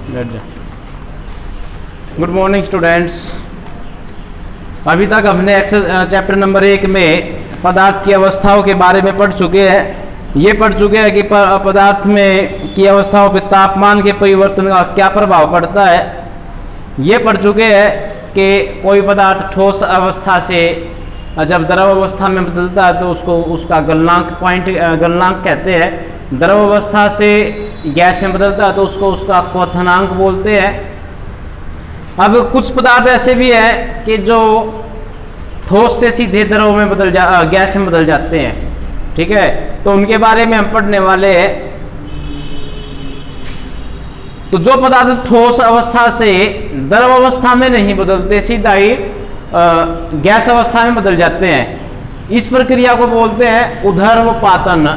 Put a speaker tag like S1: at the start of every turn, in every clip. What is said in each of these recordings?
S1: Good morning students. अभी तक हमने चैप्टर नंबर 1 में पदार्थ की अवस्थाओं के बारे में पढ़ चुके हैं। ये पढ़ चुके हैं कि पदार्थ में की अवस्थाओं पर तापमान के परिवर्तन का क्या प्रभाव पड़ता है। ये पढ़ चुके हैं कि कोई पदार्थ ठोस अवस्था से जब द्रव अवस्था में बदलता है तो उसको उसका गलनांक कहते हैं। द्रव अवस्था से गैस में बदलता है तो उसको उसका क्वथनांक बोलते हैं। अब कुछ पदार्थ ऐसे भी हैं कि जो ठोस से सीधे द्रव में गैस में बदल जाते हैं, ठीक है, तो उनके बारे में हम पढ़ने वाले हैं। तो जो पदार्थ ठोस अवस्था से द्रव अवस्था में नहीं बदलते, सीधा ही गैस अवस्था में बदल जाते हैं, इस प्रक्रिया को बोलते हैं ऊर्ध्वपातन।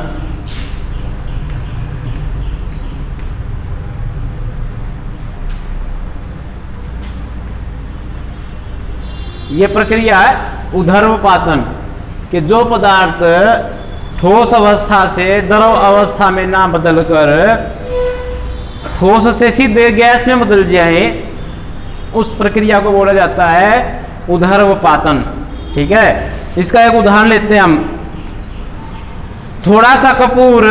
S1: ये प्रक्रिया है ऊर्ध्वपातन कि जो पदार्थ ठोस अवस्था से द्रव अवस्था में ना बदलकर ठोस से सीधे गैस में बदल जाए, उस प्रक्रिया को बोला जाता है ऊर्ध्वपातन। ठीक है, इसका एक उदाहरण लेते हैं हम। थोड़ा सा कपूर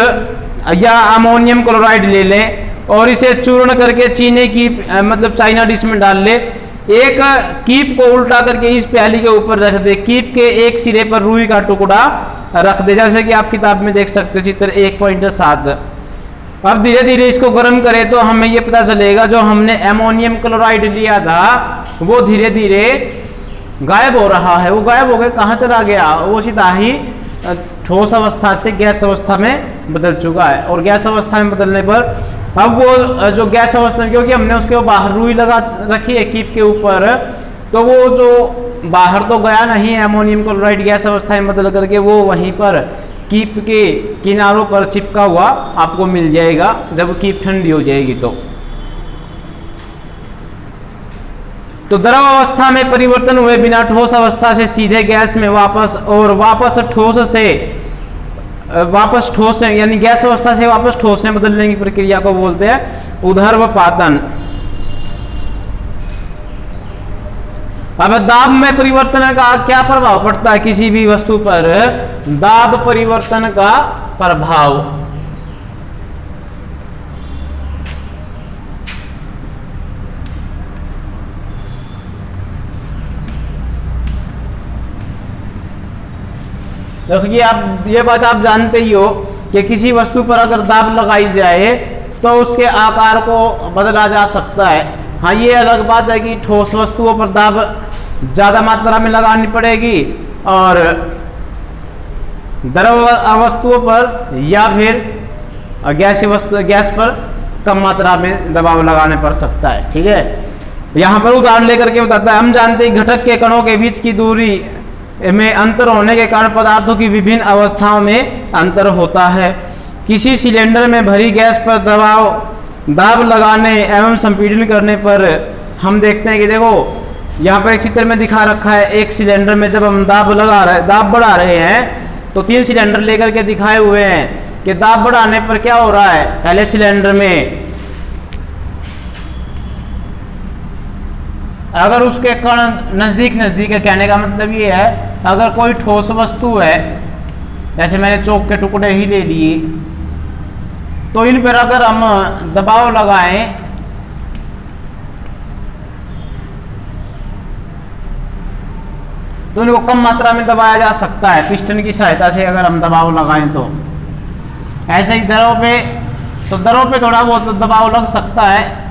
S1: या अमोनियम क्लोराइड ले लें और इसे चूर्ण करके चीनी की मतलब चाइना डिश में डाल ले। एक कीप को उल्टा करके इस प्याली के ऊपर रख दे, कीप के एक सिरे पर रुई का टुकड़ा रख दे, जैसे कि आप किताब में देख सकते हो चित्र 1.7। अब धीरे धीरे इसको गर्म करें तो हमें ये पता चलेगा जो हमने अमोनियम क्लोराइड लिया था वो धीरे धीरे गायब हो रहा है। वो गायब हो गया, कहाँ चला गया? वो सीधा ही ठोस अवस्था से गैस अवस्था में बदल चुका है। और गैस अवस्था में बदलने पर अब वो जो गैस अवस्था में, क्योंकि हमने उसके बाहर रुई लगा रखी है कीप के ऊपर, तो वो जो बाहर तो गया नहीं है अमोनियम क्लोराइड गैस अवस्था में बदल करके, वो वहीं पर कीप के किनारों पर चिपका हुआ आपको मिल जाएगा जब कीप ठंडी हो जाएगी। तो द्रव अवस्था में परिवर्तन हुए बिना ठोस अवस्था से सीधे गैस में वापस ठोस यानी गैस अवस्था से वापस ठोस में बदलने की प्रक्रिया को बोलते हैं ऊर्ध्वपातन। अब दाब में परिवर्तन का क्या प्रभाव पड़ता है किसी भी वस्तु पर? दाब परिवर्तन का प्रभाव, देखिए आप ये बात आप जानते ही हो कि किसी वस्तु पर अगर दाब लगाई जाए तो उसके आकार को बदला जा सकता है। हाँ, ये अलग बात है कि ठोस वस्तुओं पर दाब ज़्यादा मात्रा में लगानी पड़ेगी और द्रव वस्तुओं पर या फिर गैस पर कम मात्रा में दबाव लगाने पड़ सकता है। ठीक है, यहाँ पर उदाहरण लेकर के बताता है। हम जानते हैं घटक के कणों के बीच की दूरी में अंतर होने के कारण पदार्थों की विभिन्न अवस्थाओं में अंतर होता है। किसी सिलेंडर में भरी गैस पर दाब लगाने एवं संपीड़न करने पर हम देखते हैं कि देखो यहाँ पर एक चित्र में दिखा रखा है, एक सिलेंडर में जब हम दाब बढ़ा रहे हैं तो 3 सिलेंडर लेकर के दिखाए हुए हैं कि दाब बढ़ाने पर क्या हो रहा है। पहले सिलेंडर में अगर उसके कण नज़दीक है, कहने का मतलब ये है अगर कोई ठोस वस्तु है, जैसे मैंने चौक के टुकड़े ही ले लिए, तो इन पर अगर हम दबाव लगाएं तो इनको कम मात्रा में दबाया जा सकता है पिस्टन की सहायता से अगर हम दबाव लगाएं तो। ऐसे ही द्रव पे थोड़ा बहुत दबाव लग सकता है।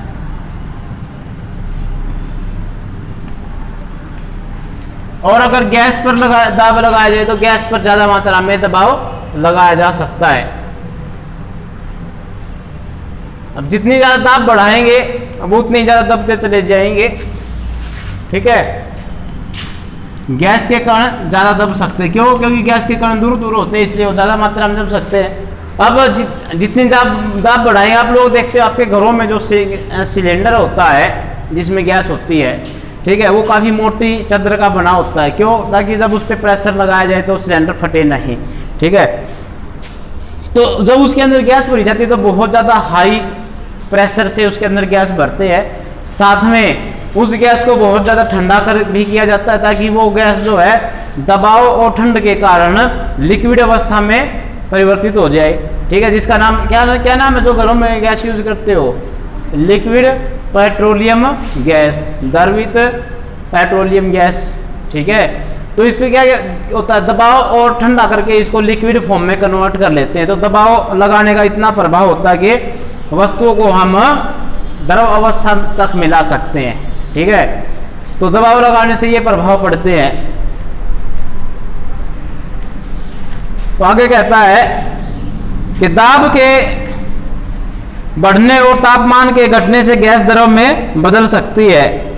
S1: और अगर गैस पर दाब लगाया जाए तो गैस पर ज़्यादा मात्रा में दबाव लगाया जा सकता है। अब जितनी ज़्यादा दाब बढ़ाएंगे अब उतनी ज़्यादा दबते चले जाएंगे। ठीक है, गैस के कण ज़्यादा दब सकते हैं। क्यों? क्योंकि गैस के कण दूर दूर होते हैं, इसलिए वो ज़्यादा मात्रा में दब सकते हैं। अब जितनी दाब बढ़ाएंगे, आप लोग देखते हो आपके घरों में जो सिलेंडर होता है जिसमें गैस होती है, ठीक है, वो काफ़ी मोटी चादर का बना होता है। क्यों? ताकि जब उस पर प्रेशर लगाया जाए तो सिलेंडर फटे नहीं। ठीक है, तो जब उसके अंदर गैस भरी जाती है तो बहुत ज़्यादा हाई प्रेशर से उसके अंदर गैस भरते हैं, साथ में उस गैस को बहुत ज़्यादा ठंडा कर भी किया जाता है ताकि वो गैस जो है दबाव और ठंड के कारण लिक्विड अवस्था में परिवर्तित हो जाए। ठीक है, जिसका नाम क्या नाम है जो घरों में गैस यूज करते हो? लिक्विड पेट्रोलियम गैस, द्रवित पेट्रोलियम गैस। ठीक है, तो इस पे क्या होता है, दबाव और ठंडा करके इसको लिक्विड फॉर्म में कन्वर्ट कर लेते हैं। तो दबाव लगाने का इतना प्रभाव होता है कि वस्तुओं को हम द्रव अवस्था तक मिला सकते हैं। ठीक है, तो दबाव लगाने से ये प्रभाव पड़ते हैं। तो आगे कहता है कि दाब के बढ़ने और तापमान के घटने से गैस द्रव में बदल सकती है।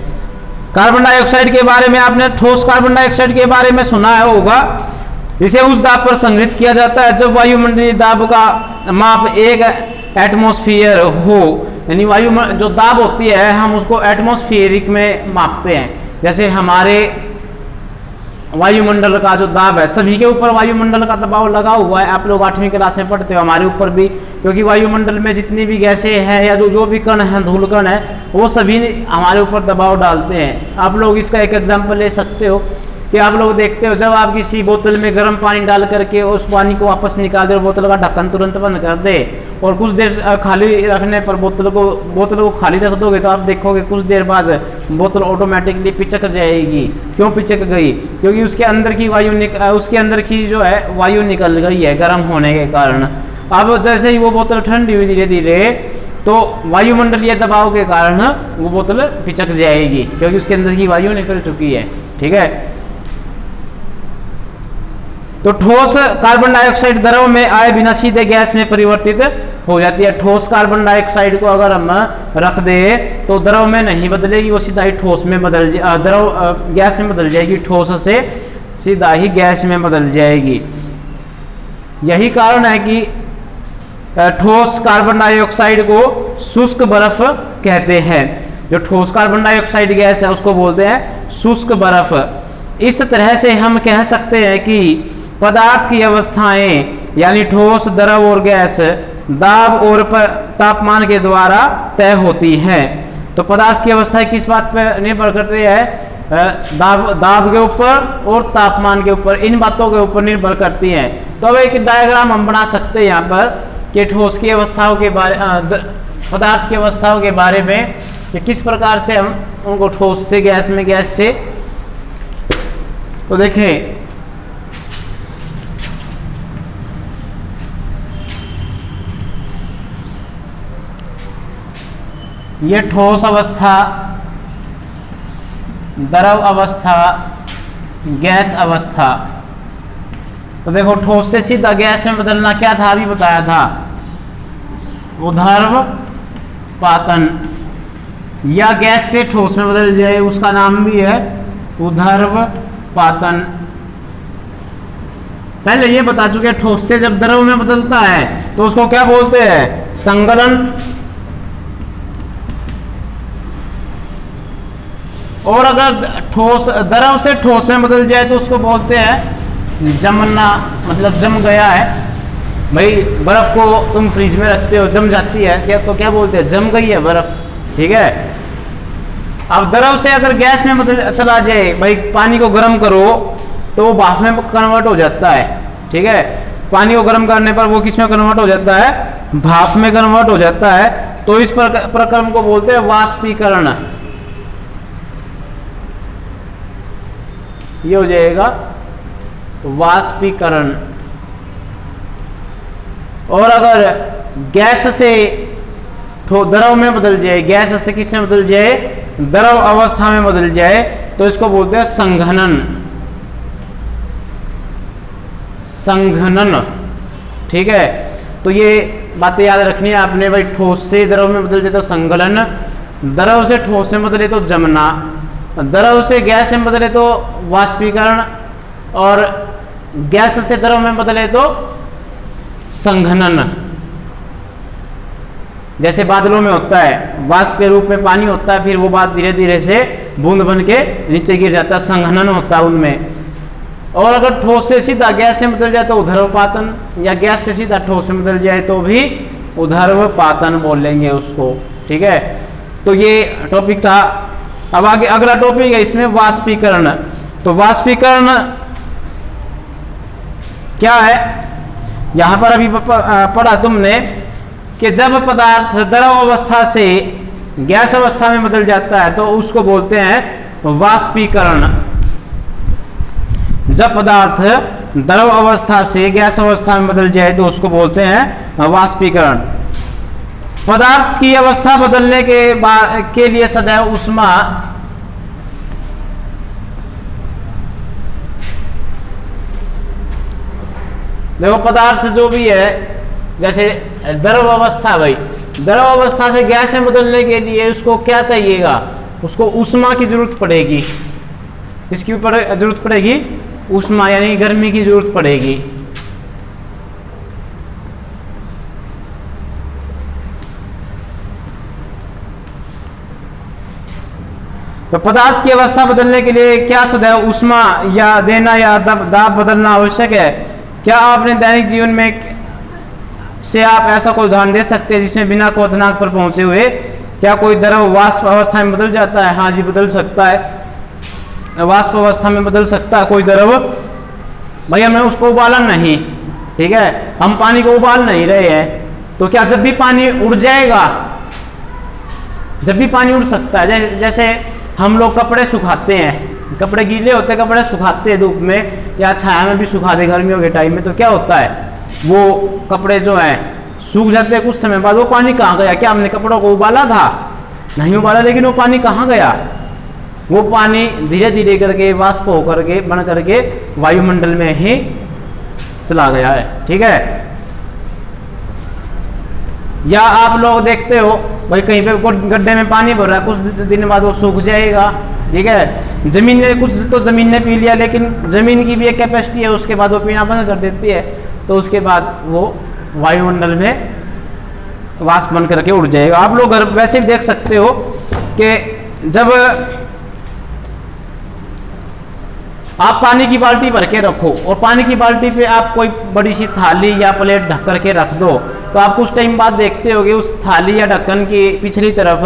S1: कार्बन डाइऑक्साइड के बारे में आपने ठोस कार्बन डाइऑक्साइड के बारे में सुना है होगा। इसे उस दाब पर संग्रहित किया जाता है जब वायुमंडलीय दाब का माप 1 एटमॉस्फेयर हो, यानी वायु जो दाब होती है हम उसको एटमॉस्फेरिक में मापते हैं। जैसे हमारे वायुमंडल का जो दाब है, सभी के ऊपर वायुमंडल का दबाव लगा हुआ है। आप लोग 8वीं क्लास में पढ़ते हो, हमारे ऊपर भी, क्योंकि वायुमंडल में जितनी भी गैसें हैं या जो भी कण हैं, धूल कण है, वो सभी हमारे ऊपर दबाव डालते हैं। आप लोग इसका एक एग्जांपल ले सकते हो कि आप लोग देखते हो जब आप किसी बोतल में गर्म पानी डाल करके उस पानी को वापस निकाल दे और बोतल का ढक्कन तुरंत बंद कर दे और कुछ देर खाली रखने पर बोतल को खाली रख दोगे तो आप देखोगे कुछ देर बाद बोतल ऑटोमेटिकली पिचक जाएगी। क्यों पिचक गई? क्योंकि उसके अंदर की जो है वायु निकल गई है गर्म होने के कारण। अब जैसे ही वो बोतल ठंडी हुई धीरे धीरे तो वायुमंडलीय दबाव के कारण वो बोतल पिचक जाएगी क्योंकि उसके अंदर की वायु निकल चुकी है। ठीक है, तो ठोस कार्बन डाइऑक्साइड द्रव में आए बिना सीधे गैस में परिवर्तित हो जाती है। ठोस कार्बन डाइऑक्साइड को अगर हम रख दे तो द्रव में नहीं बदलेगी, वो सीधा ही ठोस में गैस में बदल जाएगी। ठोस से सीधा ही गैस में बदल जाएगी। यही कारण है कि ठोस कार्बन डाइऑक्साइड को शुष्क बर्फ कहते हैं। जो ठोस कार्बन डाइऑक्साइड गैस है उसको बोलते हैं शुष्क बर्फ। इस तरह से हम कह सकते हैं कि पदार्थ की अवस्थाएं यानी ठोस, द्रव और गैस दाब और तापमान के द्वारा तय होती हैं। तो पदार्थ की अवस्थाएं किस बात पर निर्भर करती है? दाब के ऊपर और तापमान के ऊपर, इन बातों के ऊपर निर्भर करती हैं। तो अब एक डायग्राम हम बना सकते हैं यहाँ पर कि ठोस की अवस्थाओं के बारे, पदार्थ की अवस्थाओं के बारे में कि किस प्रकार से हम उनको ठोस से गैस में, गैस से। तो देखें, ये ठोस अवस्था, द्रव अवस्था, गैस अवस्था। तो देखो ठोस से सीधा गैस में बदलना क्या था, अभी बताया था, ऊर्ध्वपातन। या गैस से ठोस में बदल जाए उसका नाम भी है ऊर्ध्वपातन। पहले ये बता चुके ठोस से जब द्रव में बदलता है तो उसको क्या बोलते हैं? संगलन। और अगर ठोस, द्रव से ठोस में बदल जाए तो उसको बोलते हैं जमना, मतलब जम गया है। भाई बर्फ को तुम फ्रिज में रखते हो, जम जाती है क्या, तो क्या बोलते हैं? जम गई है बर्फ। ठीक है, अब द्रव से अगर गैस में बदल चला जाए, भाई पानी को गर्म करो तो वो भाप में कन्वर्ट हो जाता है। ठीक है, पानी को गर्म करने पर वो किस में कन्वर्ट हो जाता है? भाप में कन्वर्ट हो जाता है। तो इस प्रक्रम को बोलते हैं वाष्पीकरण। ये हो जाएगा वाष्पीकरण। और अगर गैस से द्रव में बदल जाए, गैस से किस में बदल जाए? द्रव अवस्था में बदल जाए तो इसको बोलते हैं संघनन। संघनन। ठीक है, तो ये बातें याद रखनी है आपने। भाई ठोस से द्रव में बदल जाए तो संघनन, द्रव से ठोस में बदले तो जमना, द्रव से गैस में बदले तो वाष्पीकरण, और गैस से द्रव में बदले तो संघनन। जैसे बादलों में होता है, वाष्प के रूप में पानी होता है, फिर वो बात धीरे धीरे से बूंद बन के नीचे गिर जाता है, संघनन होता है उनमें। और अगर ठोस से सीधा गैस में बदल जाए तो ऊर्ध्वपातन, या गैस से सीधा ठोस में बदल जाए तो भी ऊर्ध्वपातन बोलेंगे उसको। ठीक है, तो ये टॉपिक था। अब आगे अगला टॉपिक है इसमें वाष्पीकरण। तो वाष्पीकरण क्या है, यहां पर अभी पढ़ा तुमने कि जब पदार्थ द्रव अवस्था से गैस अवस्था में बदल जाता है तो उसको बोलते हैं वाष्पीकरण। जब पदार्थ द्रव अवस्था से गैस अवस्था में बदल जाए तो उसको बोलते हैं वाष्पीकरण। पदार्थ की अवस्था बदलने के लिए सदैव ऊष्मा देखो, पदार्थ जो भी है, जैसे द्रव अवस्था, भाई द्रव अवस्था से गैस में बदलने के लिए उसको क्या चाहिएगा, उसको ऊष्मा की जरूरत पड़ेगी। इसकी ऊपर जरूरत पड़ेगी ऊष्मा, यानी गर्मी की जरूरत पड़ेगी। तो पदार्थ की अवस्था बदलने के लिए क्या सदैव ऊष्मा या देना या दाब बदलना आवश्यक है। क्या आपने दैनिक जीवन में से आप ऐसा कोई उदाहरण दे सकते हैं जिसमें बिना क्वथनांक पर पहुंचे हुए क्या कोई द्रव वाष्प अवस्था में बदल जाता है? हाँ जी, बदल सकता है, वाष्प अवस्था में बदल सकता है कोई द्रव। भाई हमने उसको उबाला नहीं, ठीक है, हम पानी को उबाल नहीं रहे हैं, तो क्या जब भी पानी उड़ जाएगा? जब भी पानी उड़ सकता है। जैसे हम लोग कपड़े सुखाते हैं, कपड़े गीले होते हैं, कपड़े सुखाते हैं धूप में या छाया में भी सुखा दे गर्मियों के टाइम में, तो क्या होता है, वो कपड़े जो हैं सूख जाते हैं, कुछ समय बाद वो पानी कहाँ गया? क्या हमने कपड़ों को उबाला था? नहीं उबाला, लेकिन वो पानी कहाँ गया? वो पानी धीरे धीरे करके वाष्प होकर के बन करके वायुमंडल में ही चला गया है। ठीक है, या आप लोग देखते हो भाई कहीं पे गड्ढे में पानी भर रहा है, कुछ दिन बाद वो सूख जाएगा। ठीक है, जमीन ने कुछ तो जमीन ने पी लिया, लेकिन जमीन की भी एक कैपेसिटी है, उसके बाद वो पीना बंद कर देती है, तो उसके बाद वो वायुमंडल में वाष्प बन करके उड़ जाएगा। आप लोग वैसे भी देख सकते हो कि जब आप पानी की बाल्टी भर के रखो और पानी की बाल्टी पे आप कोई बड़ी सी थाली या प्लेट ढक करके रख दो, तो आप कुछ टाइम बाद देखते होगे उस थाली या ढक्कन की पिछली तरफ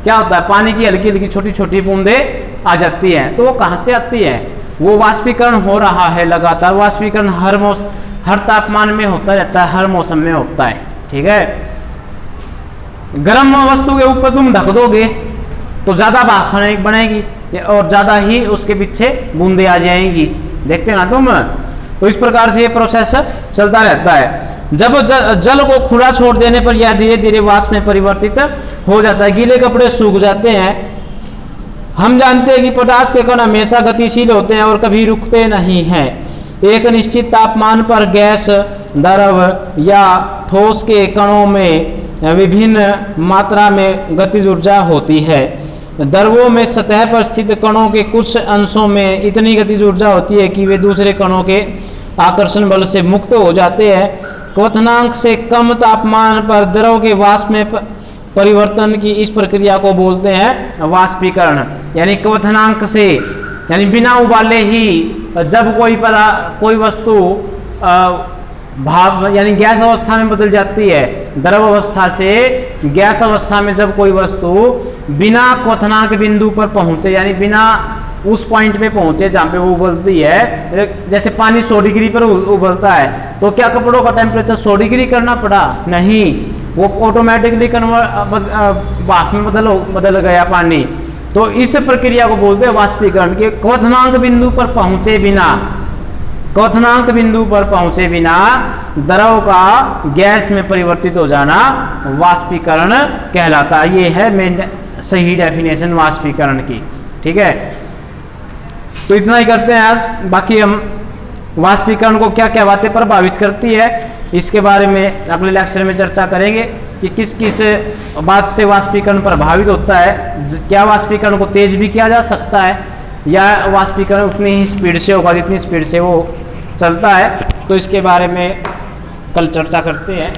S1: क्या होता है, पानी की हल्की हल्की छोटी छोटी बूंदें आ जाती हैं। तो वो कहाँ से आती है? वो वाष्पीकरण हो रहा है लगातार। वाष्पीकरण हर तापमान में होता रहता है, हर मौसम में होता है। ठीक है, गर्म वस्तु के ऊपर तुम ढक दोगे तो ज़्यादा भाप बनेगी और ज़्यादा ही उसके पीछे बूंदे आ जाएंगी। देखते ना तुम, तो इस प्रकार से ये प्रोसेस चलता रहता है। जब जल को खुला छोड़ देने पर यह धीरे धीरे वाष्प में परिवर्तित हो जाता है। गीले कपड़े सूख जाते हैं। हम जानते हैं कि पदार्थ के कण हमेशा गतिशील होते हैं और कभी रुकते नहीं हैं। एक निश्चित तापमान पर गैस, द्रव या ठोस के कणों में विभिन्न मात्रा में गतिज ऊर्जा होती है। द्रवों में सतह पर स्थित कणों के कुछ अंशों में इतनी गतिज ऊर्जा होती है कि वे दूसरे कणों के आकर्षण बल से मुक्त हो जाते हैं। क्वथनांक से कम तापमान पर द्रव के वाष्प में परिवर्तन की इस प्रक्रिया को बोलते हैं वाष्पीकरण। यानी क्वथनांक से, यानी बिना उबाले ही जब कोई वस्तु भाप यानी गैस अवस्था में बदल जाती है, द्रव अवस्था से गैस अवस्था में जब कोई वस्तु बिना क्वथनांक बिंदु पर पहुंचे, यानी बिना उस पॉइंट पे पहुंचे जहाँ पे वो उबलती है, जैसे पानी 100 डिग्री पर उबलता है, तो क्या कपड़ों का टेम्परेचर 100 डिग्री करना पड़ा? नहीं, वो ऑटोमेटिकली भाप में बदल गया पानी। तो इस प्रक्रिया को बोलते हैं वाष्पीकरण के। क्वथनांक बिंदु पर पहुंचे बिना द्रव का गैस में परिवर्तित हो जाना वाष्पीकरण कहलाता है। ये है मेन सही डेफिनेशन वाष्पीकरण की। ठीक है, तो इतना ही करते हैं आज। बाकी हम वाष्पीकरण को क्या क्या बातें प्रभावित करती है इसके बारे में अगले लेक्चर में चर्चा करेंगे कि किस किस बात से वाष्पीकरण प्रभावित होता है। क्या वाष्पीकरण को तेज भी किया जा सकता है या वाष्पीकरण उतनी ही स्पीड से होगा जितनी स्पीड से वो चलता है। तो इसके बारे में कल चर्चा करते हैं।